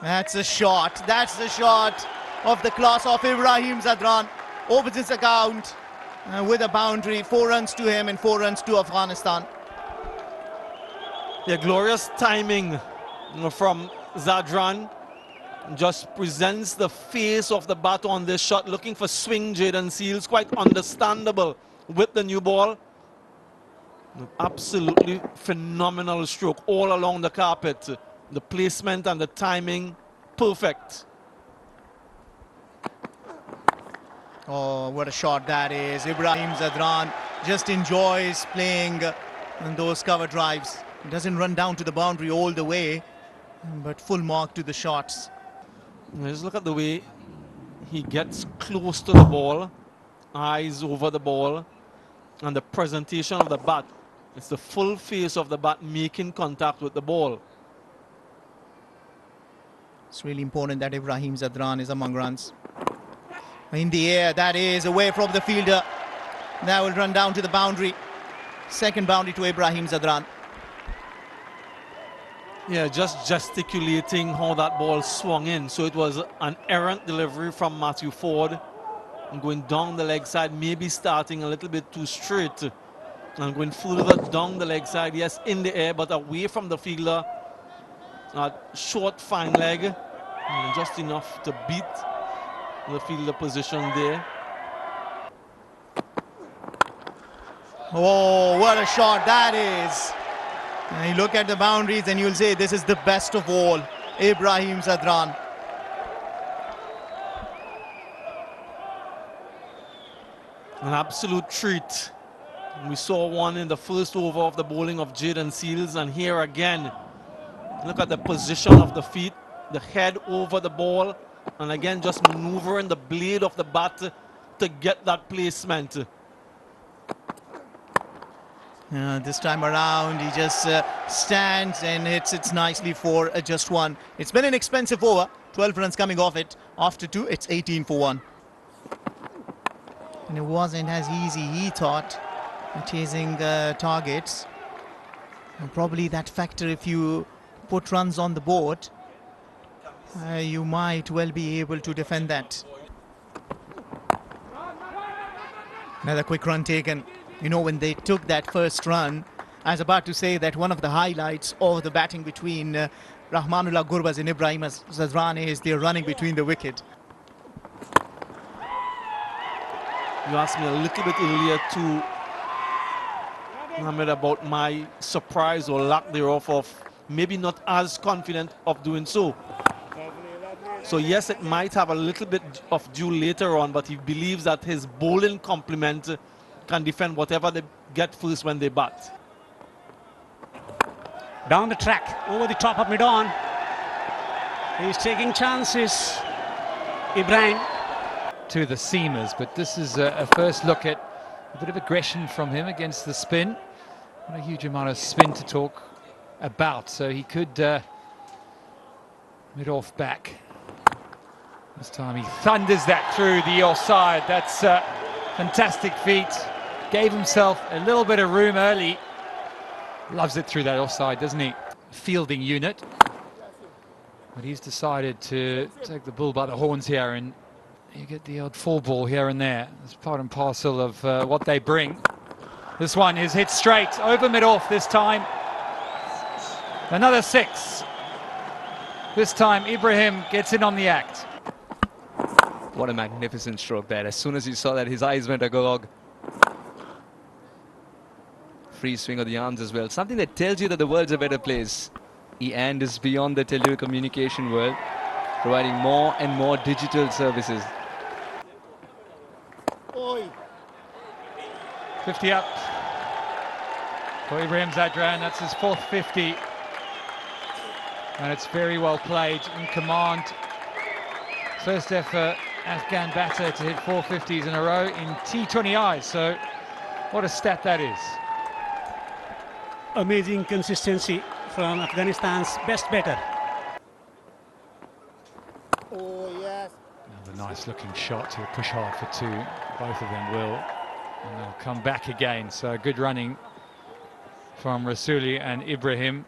That's a shot. That's the shot of the class of Ibrahim Zadran. Opens his account with a boundary. 4 runs to him and 4 runs to Afghanistan. Yeah, glorious timing from Zadran. Just presents the face of the bat on this shot, looking for swing Jayden Seales. Quite understandable with the new ball. Absolutely phenomenal stroke all along the carpet. The placement and the timing, perfect. Oh, what a shot that is. Ibrahim Zadran just enjoys playing on those cover drives. He doesn't run down to the boundary all the way, but full mark to the shots. Just look at the way he gets close to the ball, eyes over the ball, and the presentation of the bat. It's the full face of the bat making contact with the ball. It's really important that Ibrahim Zadran is among runs. In the air, that is away from the fielder. That will run down to the boundary. Second boundary to Ibrahim Zadran. Yeah, just gesticulating how that ball swung in. So it was an errant delivery from Matthew Ford. And going down the leg side, maybe starting a little bit too straight. And going further down the leg side, yes, in the air, but away from the fielder. Short, fine leg. And just enough to beat the fielder position there. Oh, what a shot that is. And you look at the boundaries and you'll say this is the best of all. Ibrahim Zadran. An absolute treat. We saw one in the first over of the bowling of Jayden Seales, and here again, look at the position of the feet, the head over the ball, and again just maneuvering the blade of the bat to get that placement. This time around, he just stands and hits it nicely for just one. It's been an expensive over. 12 runs coming off it. After 2, it's 18 for 1. And it wasn't as easy, he thought, chasing targets. And probably that factor, if you put runs on the board, you might well be able to defend that. Another quick run taken. You know, when they took that first run, I was about to say that one of the highlights of the batting between Rahmanullah Gurbaz and Ibrahim Zadran is their running between the wicket. You asked me a little bit earlier too, Mohammed, about my surprise or lack thereof of maybe not as confident of doing so. So yes, it might have a little bit of due later on, but he believes that his bowling complement can defend whatever they get first when they bat. Down the track, over the top of mid-on. He's taking chances, Ibrahim. To the seamers, but this is a first look at a bit of aggression from him against the spin. Not a huge amount of spin to talk about, so he could mid-off back. This time he thunders that through the offside. That's fantastic feat. Gave himself a little bit of room early. Loves it through that offside, doesn't he? Fielding unit. But he's decided to take the bull by the horns here, and you get the odd full ball here and there. It's part and parcel of what they bring. This one is hit straight over mid-off this time. Another 6. This time Ibrahim gets in on the act. What a magnificent stroke there. As soon as he saw that, his eyes went agog. Free swing of the arms as well. Something that tells you that the world's a better place. And is beyond the telecommunication world, providing more and more digital services. 50 up for Ibrahim Zadran. That's his 4th 50. And it's very well played, in command. First ever Afghan batter to hit 450s in a row in T20I. So what a stat that is. Amazing consistency from Afghanistan's best batter. Oh, yes. Another nice looking shot. He'll push hard for 2. Both of them will. And they'll come back again. So good running from Rasuli and Ibrahim.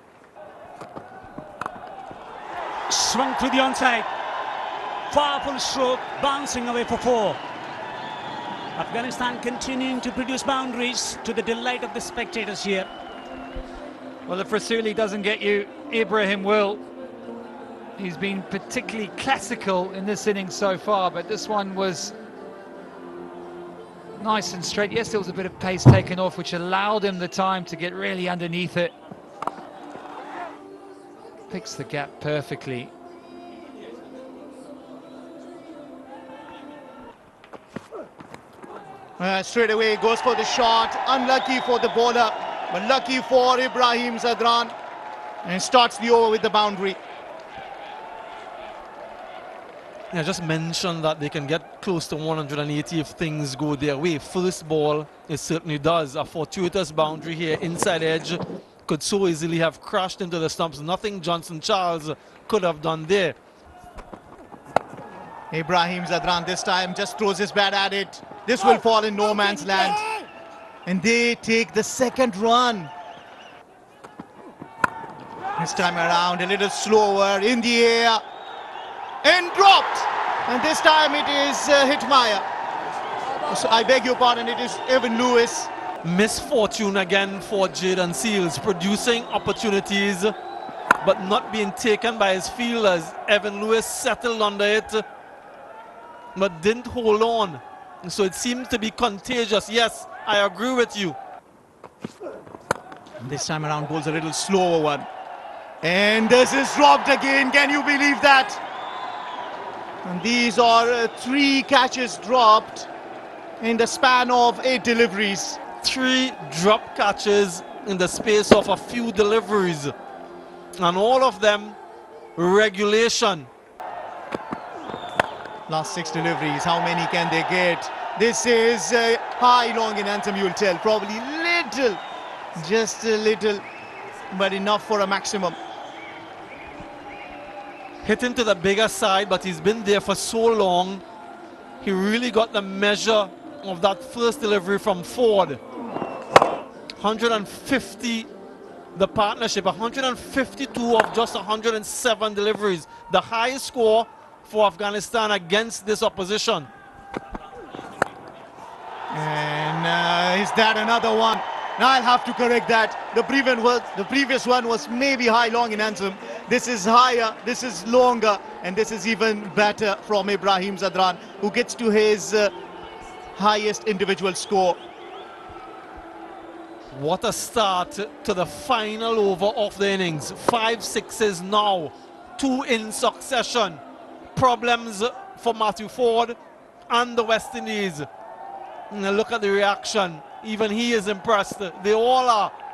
Swung through the onside. Powerful stroke, bouncing away for 4. Afghanistan continuing to produce boundaries to the delight of the spectators here. Well, if Rasuli doesn't get you, Ibrahim will. He's been particularly classical in this innings so far, but this one was nice and straight. Yes, there was a bit of pace taken off, which allowed him the time to get really underneath it. Picks the gap perfectly. Straight away goes for the shot. Unlucky for the bowler, but lucky for Ibrahim Zadran, and starts the over with the boundary. Yeah, just mentioned that they can get close to 180 if things go their way. First ball, it certainly does. A fortuitous boundary here, inside edge, could so easily have crashed into the stumps. Nothing Johnson Charles could have done there. Ibrahim Zadran this time just throws his bat at it. This will fall in no man's land, and they take the second run. This time around a little slower, in the air and dropped, and this time it is Hitmaya. So I beg your pardon, it is Evan Lewis. Misfortune again for Jaden Seals, producing opportunities but not being taken by his fielders. Evan Lewis settled under it but didn't hold on. So it seemed to be contagious. Yes, I agree with you. And this time around bowls a little slower one. And this is dropped again. Can you believe that? And these are 3 catches dropped in the span of 8 deliveries. 3 drop catches in the space of a few deliveries. And all of them regulation. Last 6 deliveries, how many can they get? This is high long in anthem, you'll tell. Probably little, just a little, but enough for a maximum. Hitting to the bigger side, but he's been there for so long. He really got the measure of that first delivery from Ford. 150, the partnership, 152 of just 107 deliveries. The highest score for Afghanistan against this opposition. And is that another one? Now I'll have to correct that. The previous one was maybe high long in anthem. This is higher, this is longer, and this is even better from Ibrahim Zadran, who gets to his highest individual score. What a start to the final over of the innings. 5 sixes now, 2 in succession. Problems for Matthew Ford and the West Indies. And look at the reaction. Even he is impressed. They all are.